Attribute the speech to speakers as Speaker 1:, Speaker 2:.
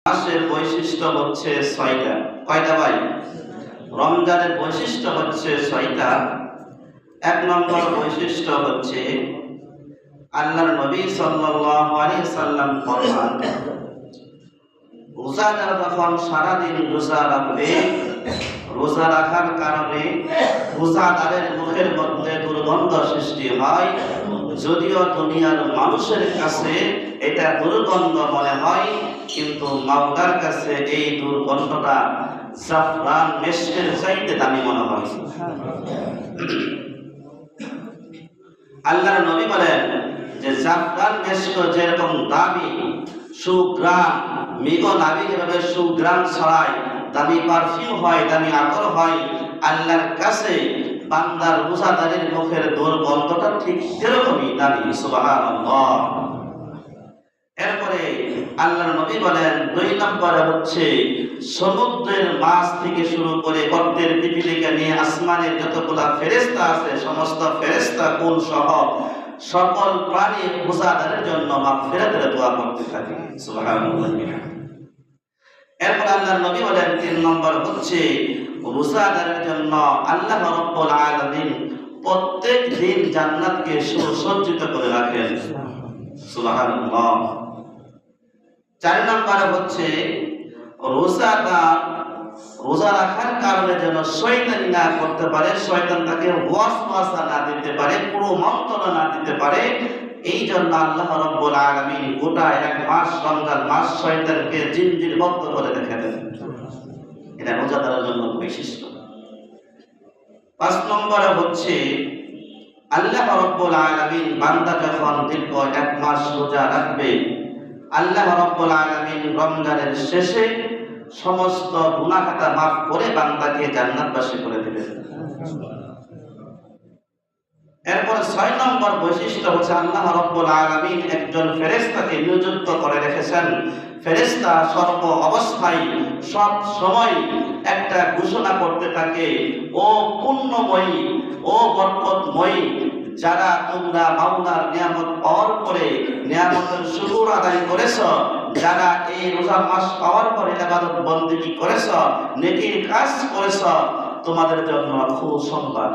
Speaker 1: মাসের বৈশিষ্ট্য হচ্ছে ছয়টা। কয়টা ভাই? রমজানের বৈশিষ্ট্য হচ্ছে ছয়টা। এক নম্বর বৈশিষ্ট্য হচ্ছে আল্লাহর নবী সাল্লাল্লাহু আলাইহি সাল্লাম ফরমান, রোজাদার যখন সারাদিন রোজা রাখবে, রোজা রাখার কারণে রোজাদারের মুখের মধ্যে দুর্গন্ধ সৃষ্টি হয়। যদিও দুনিয়ার মানুষের কাছে এটা দুর্গন্ধ মনে হয়, কিন্তু মাওলার কাছে এই দুর্গন্ধটা জাফরান মেশকের চাইতে দামি মনে হয়। আল্লাহর নবী বলেন যে জাফরান মেশক যেরকম দামি, সুগ্রাম মৃগ নাভি যেভাবে সুগ্রাম ছড়ায়, দামি পারফিউম হয়, দামি আতর হয়, আল্লাহর কাছে বান্দার রোজাদারের মুখের দুর্গন্ধটা ঠিক সেরকমই দামি। সুবহানাল্লাহ। এরপরে আল্লাহর নবী বলেন, দুই নম্বরে হচ্ছে সমুদ্রের মাছ থেকে শুরু করে গর্তের পিপিলিকা নিয়ে আসমানের যতগুলা ফেরেশতা আছে, সমস্ত ফেরেশতা কুল সহ সকল প্রাণী রোজাদারের জন্য মাগফিরাতের দোয়া করতে থাকে। সুবহানাল্লাহ। এরপর আল্লাহর নবী বলেন, তিন নম্বর হচ্ছে রোজাদারের জন্য আল্লাহ রাব্বুল আলামিন প্রত্যেক দিন জান্নাতকে সুসজ্জিত করে রাখেন। সুবহানাল্লাহ। চার নম্বর হচ্ছে রোজাদার রোজা রাখার কারণে যেন শয়তানি না করতে পারে, শয়তান তাকে ওয়াসওয়াসা না দিতে পারে, পুরো মন্ত্রণা না দিতে পারে। এই জন্য আল্লাহ রাব্বুল আলামিন গোটা এক মাস, রমজান মাস শয়তানকে জিনজিরবদ্ধ করে রেখে দেন। এটা রোজাদারের জন্য বৈশিষ্ট্য। পাঁচ নম্বরে হচ্ছে আল্লাহ রাব্বুল আলামিন বান্দা যখন দীর্ঘ এক মাস রোজা রাখবে, আল্লাহ রাব্বুল আলামিন রমজানের শেষে সমস্ত গুনাহ খাতা মাফ করে বান্দাকে জান্নাতবাসী করে দিবেন। এরপর ছয় নম্বর বৈশিষ্ট্য হচ্ছে আল্লাহ রাব্বুল আলামিন একজন ফেরেশতাকে নিযুক্ত করে রেখেছেন। ফেরেশতা সর্ব অবস্থায় সব সময় একটা ঘোষণা করতে থাকে, ও পুণ্যময়ী, ও বরকতময়ী, যারা তোমরা মাওলার নিয়ামত পাওয়ার পরে নিয়ামতের শুকর আদায় করেছ, যারা এই রোজা মাস পাওয়ার পরে ইবাদত বন্দেগী করেছ, নেকির কাজ করেছ, তোমাদের জন্য খুব সম্মান।